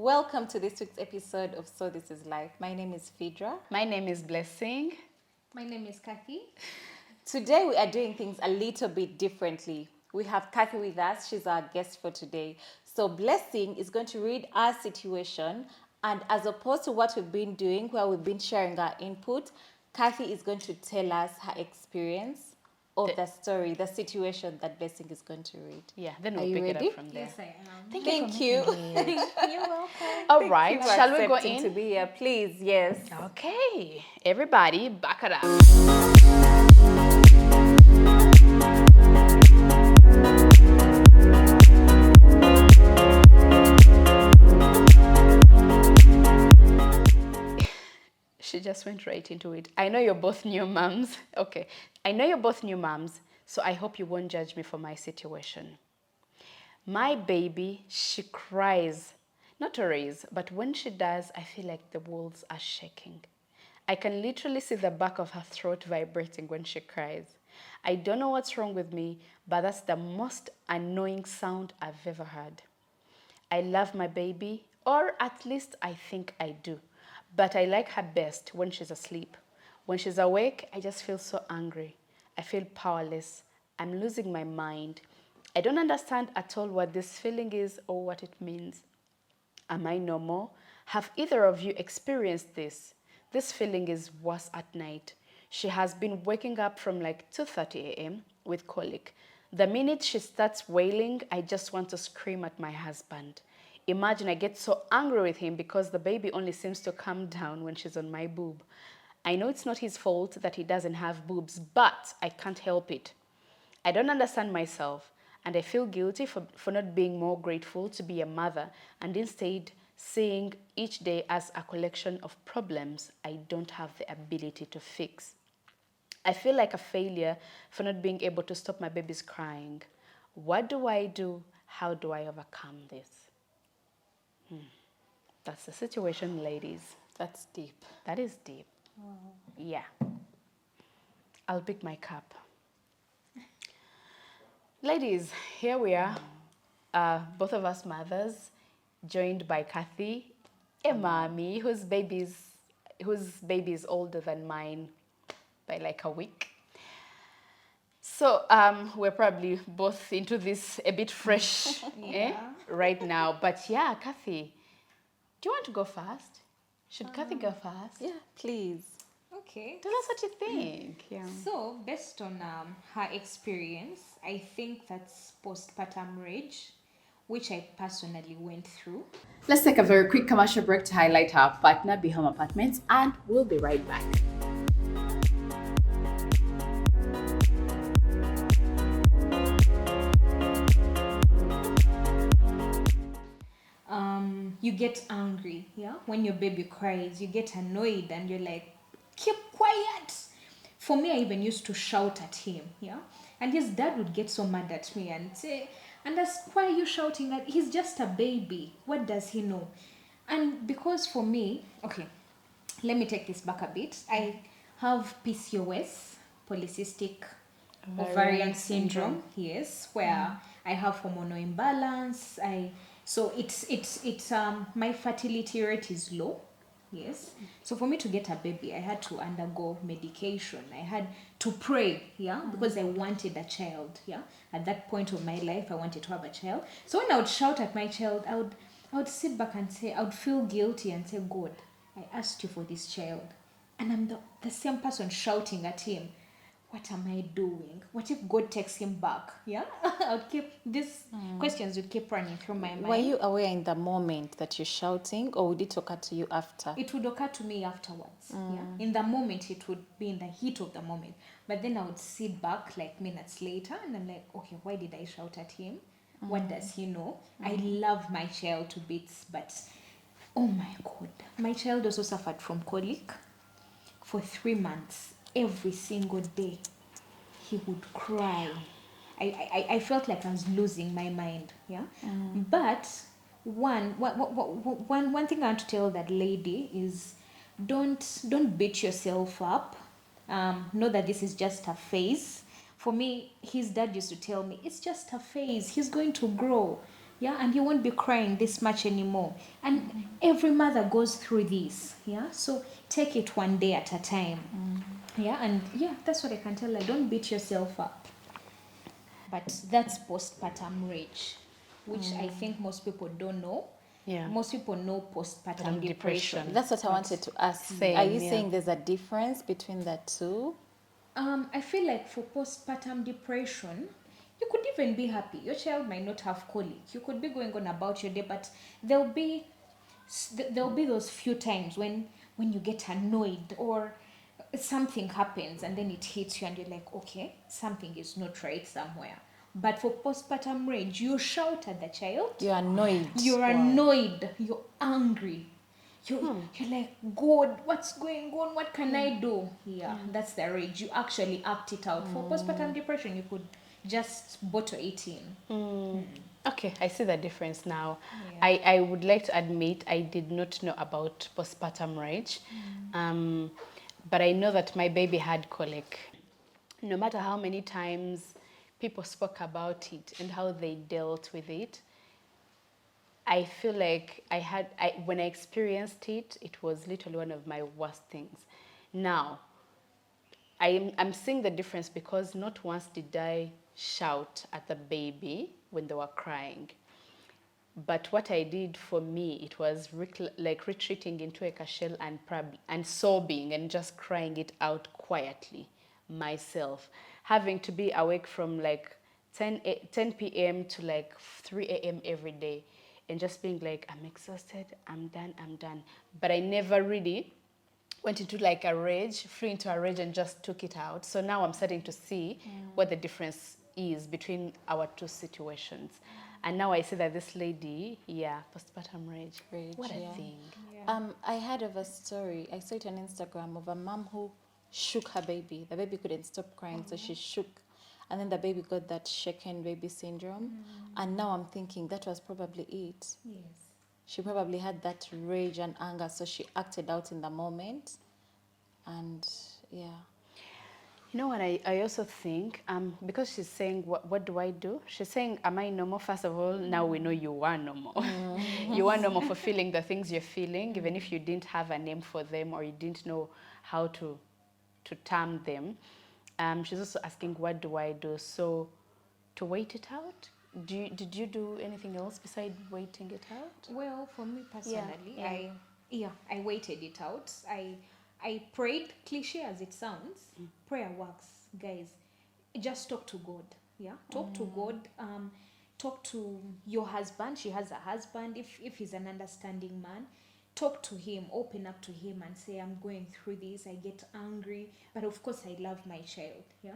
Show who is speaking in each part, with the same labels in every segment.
Speaker 1: Welcome to this week's episode of So This Is Life. My name is Phaedra.
Speaker 2: My name is Blessing.
Speaker 3: My name is Kathy.
Speaker 1: Today we are doing things a little bit differently. We have Kathy with us. She's our guest for today. So Blessing is going to read our situation, and as opposed to what we've been doing, where we've been sharing our input, Kathy is going to tell us her experience of the story, the situation that Blessing is going to read.
Speaker 2: Yeah, then
Speaker 1: Are
Speaker 2: we'll
Speaker 1: you
Speaker 2: pick
Speaker 1: ready?
Speaker 2: it up from there.
Speaker 3: Yes, I am.
Speaker 1: Thank you.
Speaker 3: You're welcome.
Speaker 2: All right,
Speaker 1: For
Speaker 2: shall we go
Speaker 1: accepting
Speaker 2: in?
Speaker 1: to be here, please? Yes.
Speaker 2: Okay, everybody, back it up. She just went right into it. I know you're both new moms. Okay, I know you're both new moms, so I hope you won't judge me for my situation. My baby, she cries, not always, but when she does, I feel like the walls are shaking. I can literally see the back of her throat vibrating when she cries. I don't know what's wrong with me, but that's the most annoying sound I've ever heard. I love my baby, or at least I think I do, but I like her best when she's asleep. When she's awake, I just feel so angry. I feel powerless. I'm losing my mind. I don't understand at all what this feeling is or what it means. Am I normal? Have either of you experienced this? This feeling is worse at night. She has been waking up from like 2:30 a.m. with colic. The minute she starts wailing, I just want to scream at my husband. Imagine I get so angry with him because the baby only seems to calm down when she's on my boob. I know it's not his fault that he doesn't have boobs, but I can't help it. I don't understand myself, and I feel guilty for not being more grateful to be a mother and instead seeing each day as a collection of problems I don't have the ability to fix. I feel like a failure for not being able to stop my baby's crying. What do I do? How do I overcome this? That's the situation, ladies.
Speaker 1: That's deep.
Speaker 2: That is deep.
Speaker 3: Wow.
Speaker 2: Yeah. I'll pick my cup. Ladies, here we are, both of us mothers, joined by Kathy, a mommy whose baby is older than mine by like a week. So we're probably both into this a bit fresh right now. But yeah, Kathy, do you want to go first? Should Kathy go first?
Speaker 1: Yeah, please.
Speaker 3: Okay.
Speaker 2: Tell us what you think. Yeah.
Speaker 3: So, based on her experience, I think that's postpartum rage, which I personally went through.
Speaker 4: Let's take a very quick commercial break to highlight our partner, Behomu Apartments, and we'll be right back.
Speaker 3: You get angry, yeah? When your baby cries, you get annoyed and you're like, keep quiet. For me, I even used to shout at him, yeah? And his dad would get so mad at me and say, and ask, why are you shouting at? He's just a baby. What does he know? And because for me, okay, let me take this back a bit. I have PCOS, polycystic ovarian syndrome, yes, where I have hormonal imbalance. So it's my fertility rate is low. Yes. So for me to get a baby, I had to undergo medication. I had to pray, yeah, because I wanted a child, yeah. At that point of my life, I wanted to have a child. So when I would shout at my child, I would sit back and say, I would feel guilty and say, God, I asked you for this child, and I'm the same person shouting at him. What am I doing? What if God takes him back? Yeah, I would keep these questions would keep running through my mind.
Speaker 1: Were you aware in the moment that you're shouting, or would it occur to you after?
Speaker 3: It would occur to me afterwards. Yeah, in the moment it would be in the heat of the moment, but then I would sit back like minutes later, and I'm like, okay, why did I shout at him? What does he know? I love my child to bits, but oh my God, my child also suffered from colic for 3 months. Every single day he would cry. I felt like I was losing my mind, yeah. But one thing I want to tell that lady is don't beat yourself up. Know that this is just a phase. For me, his dad used to tell me, it's just a phase, he's going to grow. Yeah, and you won't be crying this much anymore. And every mother goes through this. Yeah, so take it one day at a time. Yeah, and yeah, that's what I can tell. Like, don't beat yourself up. But that's postpartum rage, which I think most people don't know.
Speaker 2: Yeah.
Speaker 3: Most people know postpartum
Speaker 2: Postpartum
Speaker 3: depression.
Speaker 2: depression.
Speaker 1: That's what I wanted to ask.
Speaker 2: Same,
Speaker 1: Are you
Speaker 2: yeah.
Speaker 1: saying there's a difference between the two?
Speaker 3: I feel like for postpartum depression, you could even be happy. Your child might not have colic. You could be going on about your day, but there'll be those few times when you get annoyed or something happens and then it hits you and you're like, okay, something is not right somewhere. But for postpartum rage, you shout at the child.
Speaker 1: You're annoyed.
Speaker 3: You're annoyed. You're angry. You're like, God, what's going on? What can I do? Yeah, that's the rage. You actually act it out. For postpartum depression, you could just bottle it in.
Speaker 2: Okay, I see the difference now.
Speaker 3: Yeah.
Speaker 2: I would like to admit I did not know about postpartum rage, but I know that my baby had colic. No matter how many times people spoke about it and how they dealt with it, I feel like when I experienced it, it was literally one of my worst things. Now, I'm seeing the difference because not once did I shout at the baby when they were crying. But what I did for me, it was like retreating into a shell and sobbing and just crying it out quietly myself. Having to be awake from like 10 p.m. to like 3 a.m. every day and just being like, I'm exhausted, I'm done. But I never really went into like a rage, flew into a rage and just took it out. So now I'm starting to see what the difference is between our two situations. And now I see that this lady, postpartum rage. What a
Speaker 1: yeah.
Speaker 2: thing.
Speaker 1: I heard of a story. I saw it on Instagram of a mom who shook her baby. The baby couldn't stop crying, so she shook. And then the baby got that shaken baby syndrome. And now I'm thinking that was probably it.
Speaker 3: Yes.
Speaker 1: She probably had that rage and anger, so she acted out in the moment. And yeah.
Speaker 2: You know what I also think, because she's saying, what do I do? She's saying, am I normal? First of all, now we know you are normal. You are normal for feeling the things you're feeling, even if you didn't have a name for them or you didn't know how to term them. She's also asking, what do I do? So to wait it out? Did you do anything else besides waiting it out?
Speaker 3: Well, for me personally,
Speaker 2: yeah.
Speaker 3: I waited it out. I prayed, cliche as it sounds. Prayer works, guys. Just talk to God. Yeah, talk to God. Talk to your husband. She has a husband. If he's an understanding man, talk to him. Open up to him and say, I'm going through this. I get angry, but of course I love my child. Yeah.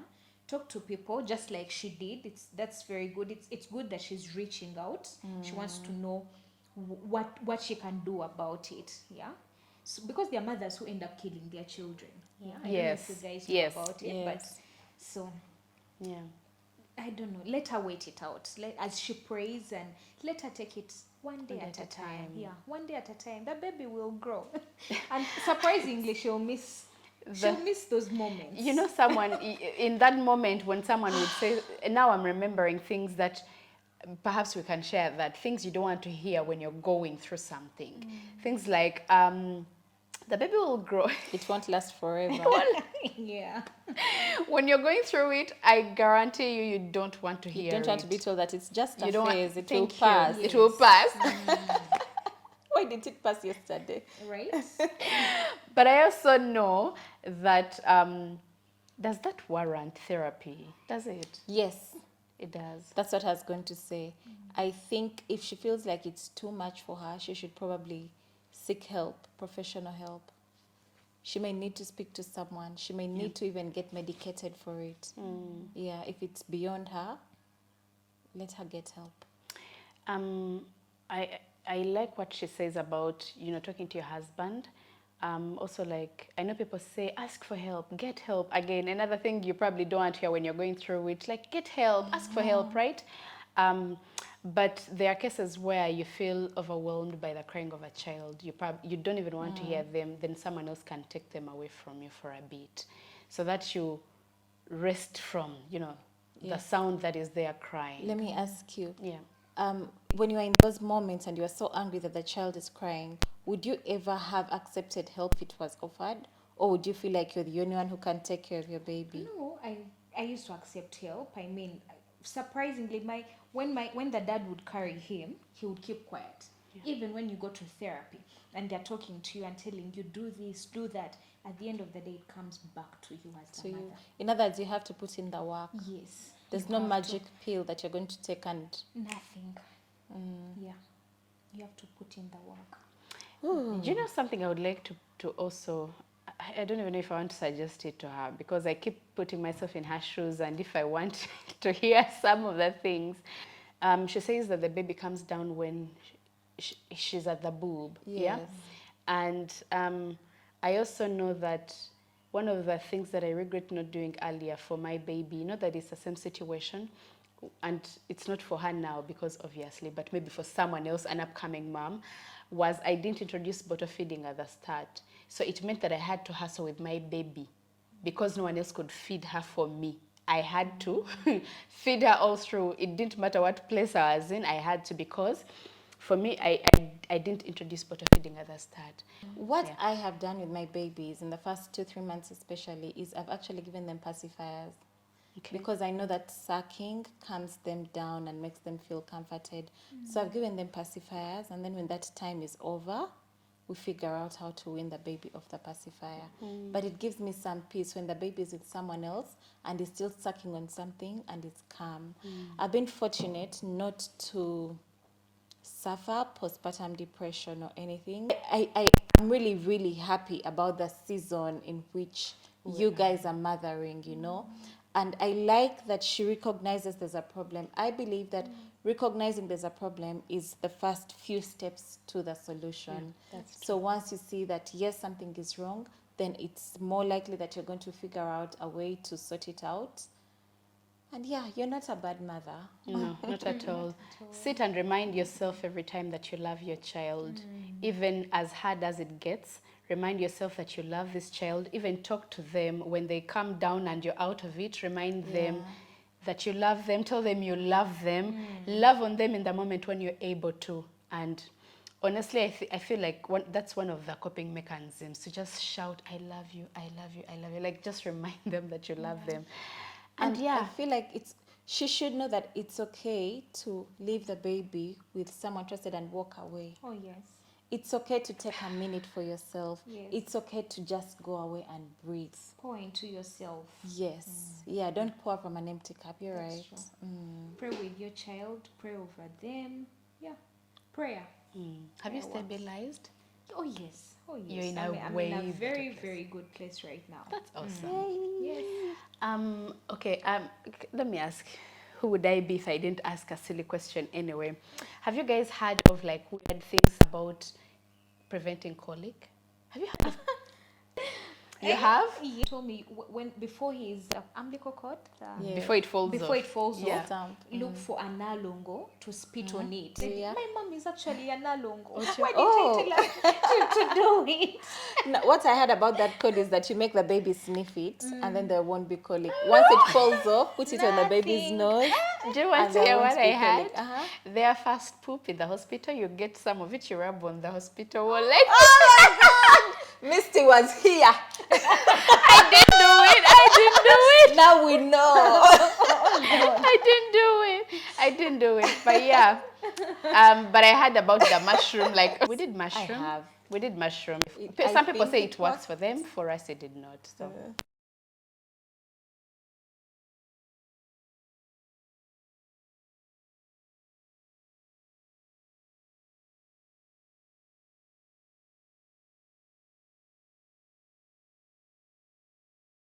Speaker 3: Talk to people just like she did. That's very good. It's good that she's reaching out. She wants to know what she can do about it. Yeah. So, because there are mothers who end up killing their children. Yeah. I don't know if you guys know about it, but so
Speaker 2: Yeah.
Speaker 3: I don't know. Let her wait it out. As she prays and let her take it one day at a time. Yeah, one day at a time. The baby will grow, and surprisingly, she'll miss those moments.
Speaker 2: You know, someone in that moment when someone would say, now I'm remembering things that perhaps we can share, that things you don't want to hear when you're going through something. Things like, the baby will grow.
Speaker 1: It won't last forever.
Speaker 3: Yeah.
Speaker 2: When you're going through it, I guarantee you don't want to hear it.
Speaker 1: You don't want to be told that it's just a
Speaker 2: You don't want-
Speaker 1: phase. It
Speaker 2: Thank
Speaker 1: will
Speaker 2: you.
Speaker 1: pass.
Speaker 2: It will pass.
Speaker 1: Why didn't it pass yesterday?
Speaker 3: Right?
Speaker 2: But I also know that, does that warrant therapy? Does it?
Speaker 1: Yes,
Speaker 2: It does.
Speaker 1: that's what I was going to say. I think if she feels like it's too much for her, she should probably seek help, professional help. She may need to speak to someone. She may need to even get medicated for it. Yeah, if it's beyond her, let her get help.
Speaker 2: I like what she says about, talking to your husband. Also, like, I know people say, ask for help, get help. Again, another thing you probably don't want to hear when you're going through it, like, get help, ask for help, right? But there are cases where you feel overwhelmed by the crying of a child. You don't even want to hear them. Then someone else can take them away from you for a bit, so that you rest from, the sound that is there crying.
Speaker 1: Let me ask you.
Speaker 2: Yeah.
Speaker 1: When you are in those moments and you are so angry that the child is crying, would you ever have accepted help if it was offered? Or would you feel like you're the only one who can take care of your baby?
Speaker 3: No, I used to accept help. I mean, surprisingly, when the dad would carry him, he would keep quiet. Even when you go to therapy and they're talking to you and telling you do this, do that, at the end of the day it comes back to you as the mother.
Speaker 1: In other words, you have to put in the work.
Speaker 3: Yes.
Speaker 1: There's
Speaker 3: you
Speaker 1: no
Speaker 3: have
Speaker 1: magic pill that you're going to take and...
Speaker 3: Nothing. Yeah. You have to put in the work.
Speaker 2: Do you know something I would like to also, I don't even know if I want to suggest it to her, because I keep putting myself in her shoes, and if I want to hear some of the things. She says that the baby comes down when she's at the boob.
Speaker 1: Yes.
Speaker 2: Yeah. And I also know that one of the things that I regret not doing earlier for my baby, not that it's the same situation, and it's not for her now because obviously, but maybe for someone else, an upcoming mom, was I didn't introduce bottle feeding at the start. So it meant that I had to hustle with my baby because no one else could feed her for me. I had to feed her all through. It didn't matter what place I was in, I had to, because for me, I didn't introduce bottle feeding at the start.
Speaker 1: What I have done with my babies in the first 2-3 months especially is I've actually given them pacifiers.
Speaker 2: Okay.
Speaker 1: Because I know that sucking calms them down and makes them feel comforted. So I've given them pacifiers, and then when that time is over, we figure out how to wean the baby off the pacifier. But it gives me some peace when the baby is with someone else and is still sucking on something and it's calm. I've been fortunate not to suffer postpartum depression or anything. I'm really, really happy about the season in which you guys are mothering, you know. And I like that she recognizes there's a problem. I believe that recognizing there's a problem is the first few steps to the solution. So once you see that, yes, something is wrong, then it's more likely that you're going to figure out a way to sort it out. And yeah, you're not a bad mother.
Speaker 2: No, not at all. Sit and remind yourself every time that you love your child. Even as hard as it gets, remind yourself that you love this child. Even talk to them when they come down and you're out of it. Remind them that you love them. Tell them you love them. Love on them in the moment when you're able to. And honestly, I feel like that's one of the coping mechanisms, to just shout, I love you, I love you, I love you. Like, just remind them that you love them.
Speaker 1: And I feel like she should know that it's okay to leave the baby with someone trusted and walk away.
Speaker 3: Oh, yes.
Speaker 1: It's okay to take a minute for yourself.
Speaker 3: Yes.
Speaker 1: It's okay to just go away and breathe.
Speaker 3: Pour into yourself.
Speaker 1: Yes. Yeah, don't pour from an empty cup. You're
Speaker 3: That's
Speaker 1: right.
Speaker 3: true. Pray with your child. Pray over them. Yeah. Prayer.
Speaker 2: Have you
Speaker 3: Prayer works.
Speaker 2: stabilized?
Speaker 3: Oh, yes. Oh, yes.
Speaker 2: You're in
Speaker 3: I'm
Speaker 2: way
Speaker 3: in a
Speaker 2: better
Speaker 3: very,
Speaker 2: place.
Speaker 3: very good place right now.
Speaker 2: That's awesome.
Speaker 3: Yes.
Speaker 2: Okay, let me ask, who would I be if I didn't ask a silly question anyway? Have you guys heard of like weird things about preventing colic? Have you heard of You have?
Speaker 3: He told me before his umbilical cord,
Speaker 1: Yeah.
Speaker 2: Before it falls
Speaker 3: before
Speaker 2: off.
Speaker 3: it falls
Speaker 2: Yeah.
Speaker 3: off,
Speaker 1: Stamp.
Speaker 3: look for an alongo to spit on it.
Speaker 1: Yeah.
Speaker 3: My mom is actually an alongo. Why didn't
Speaker 1: Oh.
Speaker 3: I tell her to do it?
Speaker 1: No, what I heard about that code is that you make the baby sniff it and then there won't be colic. Once it falls off, put it on the baby's
Speaker 3: Nothing.
Speaker 1: nose.
Speaker 2: Do you want
Speaker 1: And
Speaker 2: to
Speaker 1: there
Speaker 2: hear
Speaker 1: won't
Speaker 2: what
Speaker 1: be
Speaker 2: I had?
Speaker 1: colic.
Speaker 2: Their first poop in the hospital, you get some of it, you rub on the hospital wall. Like,
Speaker 1: Misty was here.
Speaker 2: I didn't do it.
Speaker 1: Now we know.
Speaker 2: I didn't do it. But yeah. But I heard about the mushroom. Like, we did mushroom.
Speaker 1: have.
Speaker 2: We did mushroom.
Speaker 1: I
Speaker 2: Some people
Speaker 1: think
Speaker 2: say
Speaker 1: it
Speaker 2: it works for them. For us, it did not. So